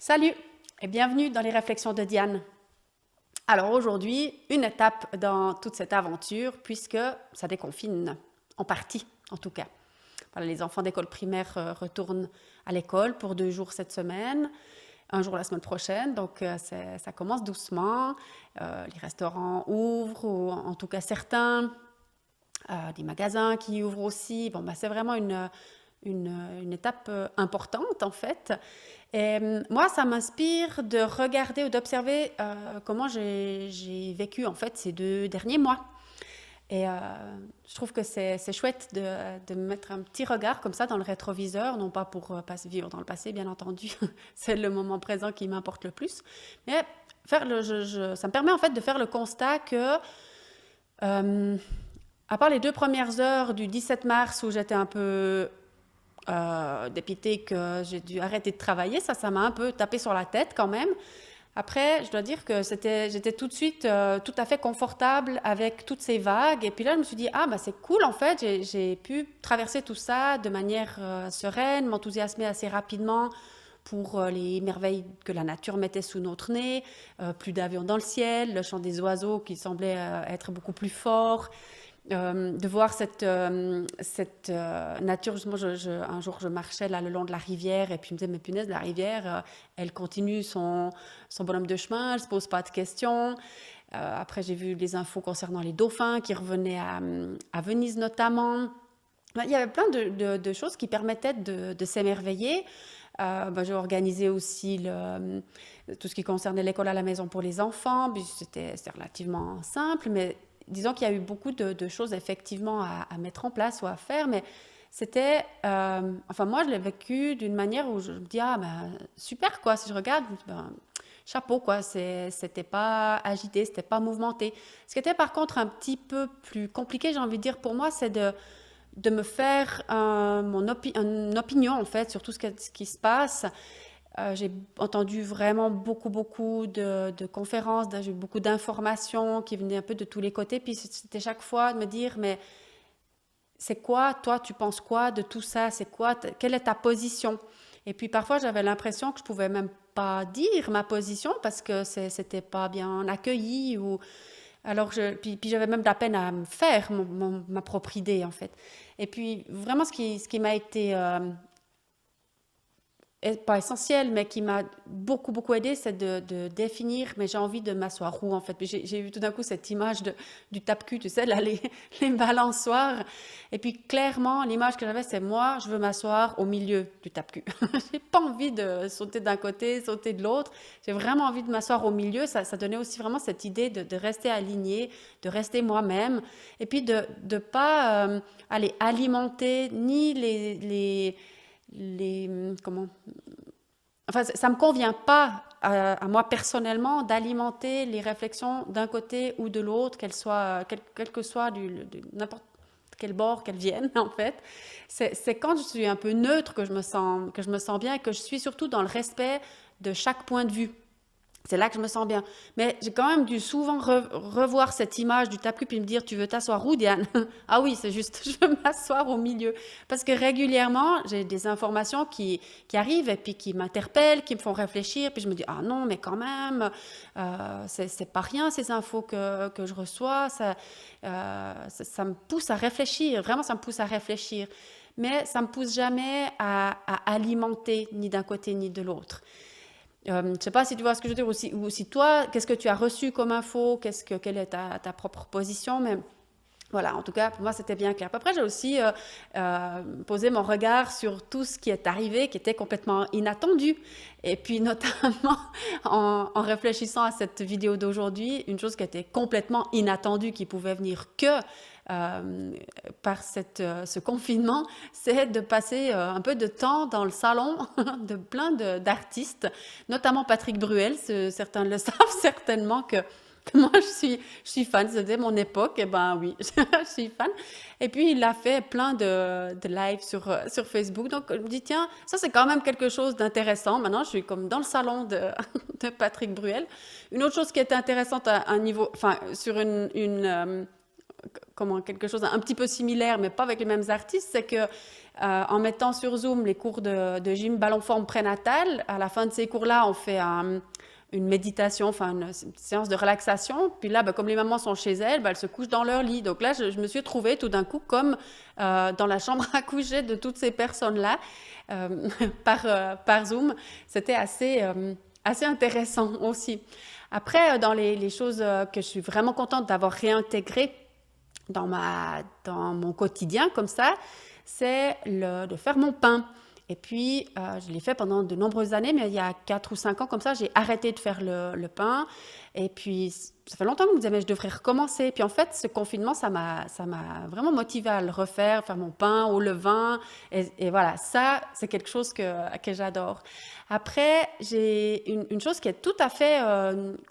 Salut et bienvenue dans les réflexions de Diane. Alors aujourd'hui, une étape dans toute cette aventure puisque ça déconfine, en partie en tout cas. Voilà, les enfants d'école primaire retournent à l'école pour 2 jours cette semaine, un jour la semaine prochaine, donc ça commence doucement. Les restaurants ouvrent, ou en tout cas certains, des magasins qui ouvrent aussi. Bon, c'est vraiment une étape importante en fait. Et moi, ça m'inspire de regarder ou d'observer comment j'ai vécu en fait ces 2 derniers mois. Et je trouve que c'est chouette de mettre un petit regard comme ça dans le rétroviseur, non pas pour pas se vivre dans le passé, bien entendu, c'est le moment présent qui m'importe le plus, mais ça me permet en fait de faire le constat que, euh, à part les 2 premières heures du 17 mars où j'étais un peu dépitée que j'ai dû arrêter de travailler, ça m'a un peu tapé sur la tête quand même. Après, je dois dire que j'étais tout de suite tout à fait confortable avec toutes ces vagues. Et puis là, je me suis dit, ah, bah c'est cool en fait, j'ai pu traverser tout ça de manière sereine, m'enthousiasmer assez rapidement pour les merveilles que la nature mettait sous notre nez, plus d'avions dans le ciel, le chant des oiseaux qui semblait être beaucoup plus fort, de voir cette nature. Justement, un jour, je marchais là le long de la rivière et puis je me disais, mais punaise, la rivière, elle continue son bonhomme de chemin, elle ne se pose pas de questions. Après, j'ai vu les infos concernant les dauphins qui revenaient à Venise notamment. Il y avait plein de choses qui permettaient de s'émerveiller. J'ai organisé aussi tout ce qui concernait l'école à la maison pour les enfants. C'était relativement simple, mais disons qu'il y a eu beaucoup de choses effectivement à mettre en place ou à faire, mais c'était, enfin moi je l'ai vécu d'une manière où je me dis, ah ben super quoi, si je regarde, chapeau quoi, c'était pas agité, c'était pas mouvementé. Ce qui était par contre un petit peu plus compliqué, j'ai envie de dire pour moi, c'est de me faire une opinion en fait sur tout ce qui se passe. J'ai entendu vraiment beaucoup de conférences, j'ai eu beaucoup d'informations qui venaient un peu de tous les côtés. Puis c'était chaque fois de me dire, mais c'est quoi, toi, tu penses quoi de tout ça? C'est quoi, quelle est ta position? Et puis parfois, j'avais l'impression que je pouvais même pas dire ma position parce que c'était pas bien accueilli ou alors puis j'avais même de la peine à me faire ma propre idée en fait. Et puis vraiment ce qui m'a été pas essentiel, mais qui m'a beaucoup aidé, c'est de définir, mais j'ai envie de m'asseoir où en fait. J'ai eu tout d'un coup cette image du tape-cul, tu sais, là, les balançoires. Et puis clairement, l'image que j'avais, c'est moi, je veux m'asseoir au milieu du tape-cul. J'ai pas envie de sauter d'un côté, sauter de l'autre. J'ai vraiment envie de m'asseoir au milieu. Ça donnait aussi vraiment cette idée de rester alignée, de rester moi-même. Et puis de pas aller alimenter ni comment. Enfin, ça me convient pas à moi personnellement d'alimenter les réflexions d'un côté ou de l'autre, quel que soit n'importe quel bord qu'elles viennent en fait. C'est quand je suis un peu neutre que je me sens bien et que je suis surtout dans le respect de chaque point de vue. C'est là que je me sens bien. Mais j'ai quand même dû souvent revoir cette image du tape-cul puis me dire, tu veux t'asseoir où, Diane? Ah oui, c'est juste, je veux m'asseoir au milieu. Parce que régulièrement, j'ai des informations qui arrivent et puis qui m'interpellent, qui me font réfléchir. Puis je me dis, ah non, mais quand même, c'est pas rien ces infos que je reçois. Ça me pousse à réfléchir. Vraiment, ça me pousse à réfléchir. Mais ça me pousse jamais à alimenter ni d'un côté ni de l'autre. Je ne sais pas si tu vois ce que je veux dire, ou si toi, qu'est-ce que tu as reçu comme info, quelle est ta propre position, mais voilà, en tout cas, pour moi, c'était bien clair. Après, j'ai aussi posé mon regard sur tout ce qui est arrivé, qui était complètement inattendu. Et puis, notamment, en réfléchissant à cette vidéo d'aujourd'hui, une chose qui était complètement inattendue, qui pouvait venir que par ce confinement, c'est de passer un peu de temps dans le salon de plein d'artistes, notamment Patrick Bruel. Certains le savent certainement que moi, je suis fan, c'était mon époque, et ben oui, je suis fan. Et puis, il a fait plein de lives sur Facebook. Donc, je me dis, tiens, ça, c'est quand même quelque chose d'intéressant. Maintenant, je suis comme dans le salon de Patrick Bruel. Une autre chose qui était intéressante à un niveau, enfin, sur comment, quelque chose un petit peu similaire, mais pas avec les mêmes artistes, c'est que en mettant sur Zoom les cours de gym ballon-forme prénatal, à la fin de ces cours-là, on fait une méditation, enfin une séance de relaxation. Puis là, comme les mamans sont chez elles, elles se couchent dans leur lit. Donc là, je me suis trouvée tout d'un coup comme dans la chambre à coucher de toutes ces personnes-là par Zoom. C'était assez intéressant aussi. Après, dans les choses que je suis vraiment contente d'avoir réintégrées dans mon quotidien comme ça, c'est de faire mon pain. Et puis, je l'ai fait pendant de nombreuses années, mais il y a 4 ou 5 ans comme ça, j'ai arrêté de faire le pain. Et puis, ça fait longtemps que je me disais, mais je devrais recommencer. Puis en fait, ce confinement, ça m'a vraiment motivée à le refaire, faire mon pain au levain. Et voilà, ça, c'est quelque chose que j'adore. Après, j'ai une chose qui est tout à fait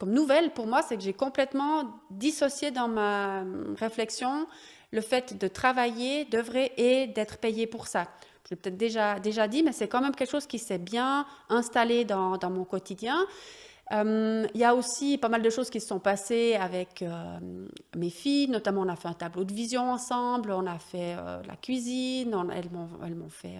comme nouvelle pour moi, c'est que j'ai complètement dissocié dans ma réflexion le fait de travailler, d'œuvrer et d'être payé pour ça. Je l'ai peut-être déjà dit, mais c'est quand même quelque chose qui s'est bien installé dans mon quotidien. Il y a aussi pas mal de choses qui se sont passées avec mes filles, notamment on a fait un tableau de vision ensemble, on a fait la cuisine, elles m'ont fait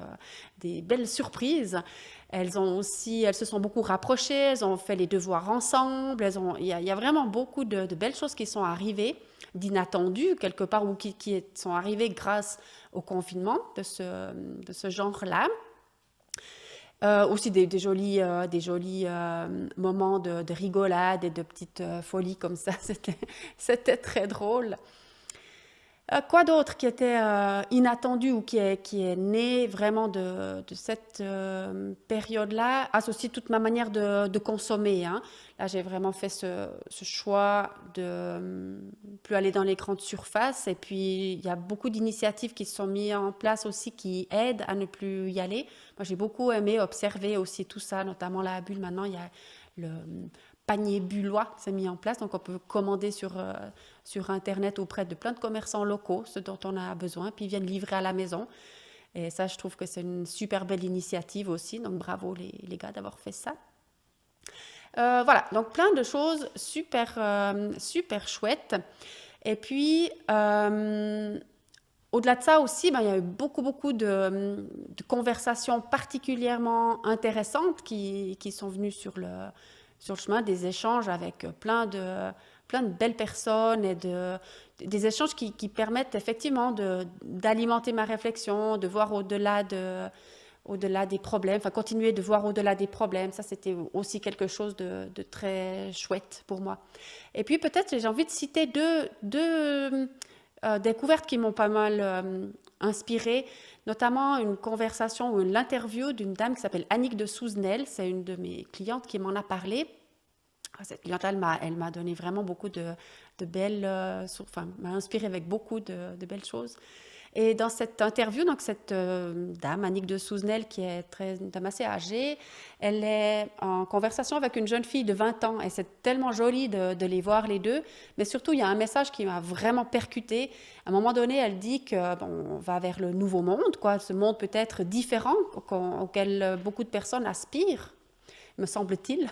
des belles surprises. Elles se sont beaucoup rapprochées, elles ont fait les devoirs ensemble, il y a vraiment beaucoup de belles choses qui sont arrivées, d'inattendues quelque part, ou qui sont arrivées grâce au confinement de ce genre-là. Aussi des jolis moments de rigolade et de petites folies comme ça, c'était très drôle. Quoi d'autre qui était inattendu ou qui est né vraiment de cette période-là, associé toute ma manière de consommer, hein. Là, j'ai vraiment fait ce choix de plus aller dans les grandes surfaces. Et puis, il y a beaucoup d'initiatives qui se sont mises en place aussi qui aident à ne plus y aller. Moi, j'ai beaucoup aimé observer aussi tout ça, notamment la bulle. Maintenant, il y a le panier bullois qui s'est mis en place. Donc, on peut commander sur Internet auprès de plein de commerçants locaux, ce dont on a besoin, puis ils viennent livrer à la maison. Et ça, je trouve que c'est une super belle initiative aussi. Donc, bravo les gars d'avoir fait ça. Voilà, donc plein de choses super chouettes. Et puis, au-delà de ça aussi, il y a eu beaucoup de conversations particulièrement intéressantes qui sont venues sur le chemin, des échanges avec plein de belles personnes et des échanges qui permettent effectivement d'alimenter ma réflexion, de voir au-delà des problèmes, enfin continuer de voir au-delà des problèmes. Ça, c'était aussi quelque chose de très chouette pour moi. Et puis peut-être j'ai envie de citer deux découvertes qui m'ont pas mal inspirée, notamment une conversation ou l'interview d'une dame qui s'appelle Annick de Souzenel. C'est une de mes clientes qui m'en a parlé. Cette cliente-là, elle m'a donné vraiment beaucoup de belles... m'a inspirée avec beaucoup de belles choses. Et dans cette interview, donc cette dame, Annick de Souzenel, qui est une dame assez âgée, elle est en conversation avec une jeune fille de 20 ans. Et c'est tellement joli de les voir les deux. Mais surtout, il y a un message qui m'a vraiment percutée. À un moment donné, elle dit qu'on va vers le nouveau monde, quoi, ce monde peut-être différent auquel beaucoup de personnes aspirent, me semble-t-il.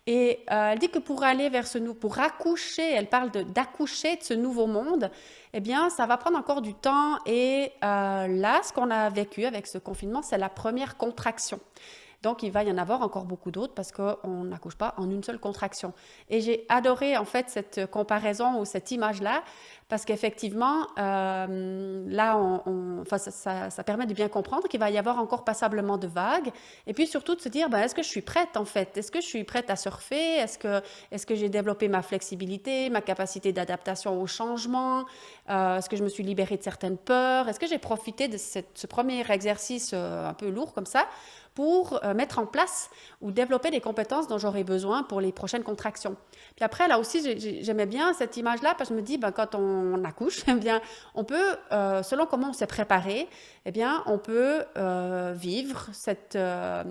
Et elle dit que pour aller vers pour accoucher, elle parle d'accoucher de ce nouveau monde, eh bien, ça va prendre encore du temps. Et là, ce qu'on a vécu avec ce confinement, c'est la première contraction. Donc, il va y en avoir encore beaucoup d'autres parce qu'on n'accouche pas en une seule contraction. Et j'ai adoré, en fait, cette comparaison ou cette image-là parce qu'effectivement, là, ça permet de bien comprendre qu'il va y avoir encore passablement de vagues. Et puis, surtout, de se dire, est-ce que je suis prête, en fait? Est-ce que je suis prête à surfer? Est-ce que j'ai développé ma flexibilité, ma capacité d'adaptation au changement? Est-ce que je me suis libérée de certaines peurs? Est-ce que j'ai profité de ce premier exercice un peu lourd comme ça pour mettre en place ou développer des compétences dont j'aurai besoin pour les prochaines contractions. Puis après, là aussi, j'aimais bien cette image-là parce que je me dis, quand on accouche, eh bien, on peut, selon comment on s'est préparé, eh bien, on peut vivre cette phase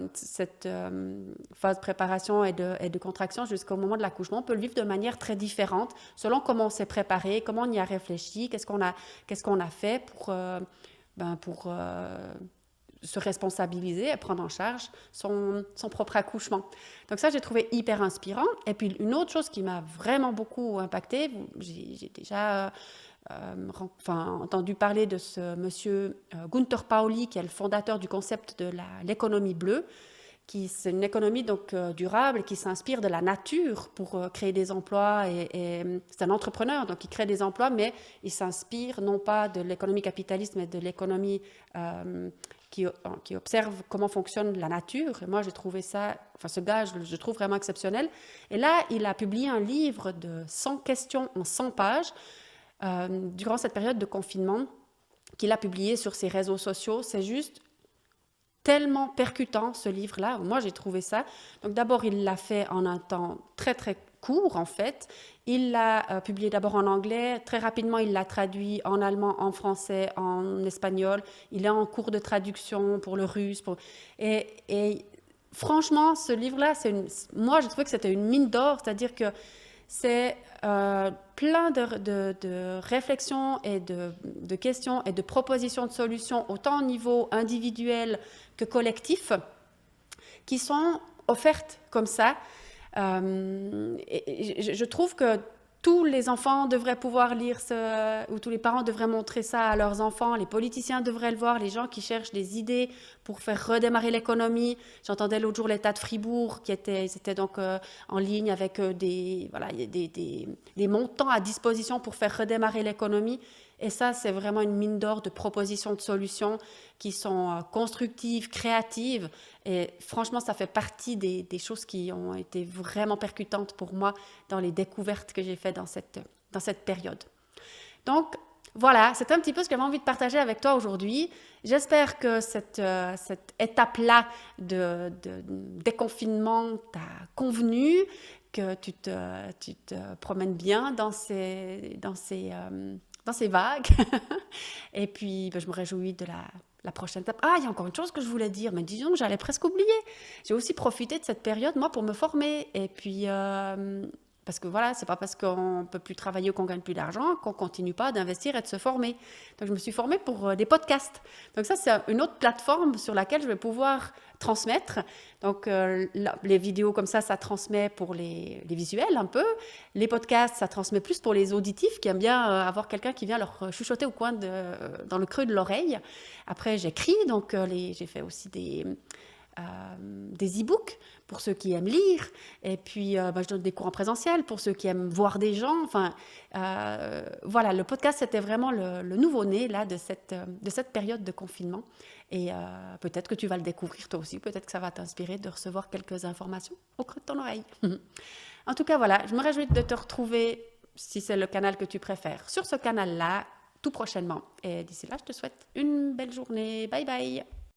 de préparation et de contraction jusqu'au moment de l'accouchement. On peut le vivre de manière très différente selon comment on s'est préparé, comment on y a réfléchi, qu'est-ce qu'on a fait pour se responsabiliser et prendre en charge son propre accouchement. Donc ça, j'ai trouvé hyper inspirant. Et puis, une autre chose qui m'a vraiment beaucoup impactée, j'ai déjà entendu parler de ce monsieur Gunther Pauli, qui est le fondateur du concept de l'économie bleue, c'est une économie donc durable qui s'inspire de la nature pour créer des emplois et c'est un entrepreneur donc il crée des emplois mais il s'inspire non pas de l'économie capitaliste mais de l'économie qui observe comment fonctionne la nature. Et moi j'ai trouvé ça, ce gars je trouve vraiment exceptionnel. Et là il a publié un livre de 100 questions en 100 pages durant cette période de confinement qu'il a publié sur ses réseaux sociaux. C'est juste tellement percutant ce livre-là. Moi, j'ai trouvé ça. Donc d'abord, il l'a fait en un temps très, très court, en fait. Il l'a publié d'abord en anglais. Très rapidement, il l'a traduit en allemand, en français, en espagnol. Il est en cours de traduction pour le russe. Et franchement, ce livre-là, moi, j'ai trouvé que c'était une mine d'or. C'est-à-dire que c'est plein de réflexions et de questions et de propositions de solutions, autant au niveau individuel que collectif, qui sont offertes comme ça. Et je trouve que tous les enfants devraient pouvoir lire ou tous les parents devraient montrer ça à leurs enfants, les politiciens devraient le voir, les gens qui cherchent des idées pour faire redémarrer l'économie. J'entendais l'autre jour l'État de Fribourg c'était donc en ligne avec des montants à disposition pour faire redémarrer l'économie. Et ça, c'est vraiment une mine d'or de propositions de solutions qui sont constructives, créatives. Et franchement, ça fait partie des choses qui ont été vraiment percutantes pour moi dans les découvertes que j'ai faites dans cette période. Donc, voilà, c'est un petit peu ce que j'avais envie de partager avec toi aujourd'hui. J'espère que cette étape-là de déconfinement t'a convenu, que tu te promènes bien dans ces vagues. Et puis, je me réjouis de la prochaine étape. Ah, il y a encore une chose que je voulais dire, mais disons que j'allais presque oublier. J'ai aussi profité de cette période, moi, pour me former. Et puis, parce que voilà, c'est pas parce qu'on peut plus travailler ou qu'on gagne plus d'argent qu'on continue pas d'investir et de se former. Donc, je me suis formée pour des podcasts. Donc ça, c'est une autre plateforme sur laquelle je vais pouvoir transmettre. Donc, les vidéos comme ça transmet pour les visuels un peu. Les podcasts, ça transmet plus pour les auditifs qui aiment bien avoir quelqu'un qui vient leur chuchoter au coin dans le creux de l'oreille. Après, j'écris, donc j'ai fait aussi des e-books pour ceux qui aiment lire, et puis je donne des cours en présentiel pour ceux qui aiment voir des gens. Enfin, voilà, le podcast, c'était vraiment le nouveau-né là, de cette période de confinement. Et peut-être que tu vas le découvrir toi aussi, peut-être que ça va t'inspirer de recevoir quelques informations au creux de ton oreille. En tout cas, voilà, je me réjouis de te retrouver, si c'est le canal que tu préfères, sur ce canal-là, tout prochainement. Et d'ici là, je te souhaite une belle journée. Bye bye!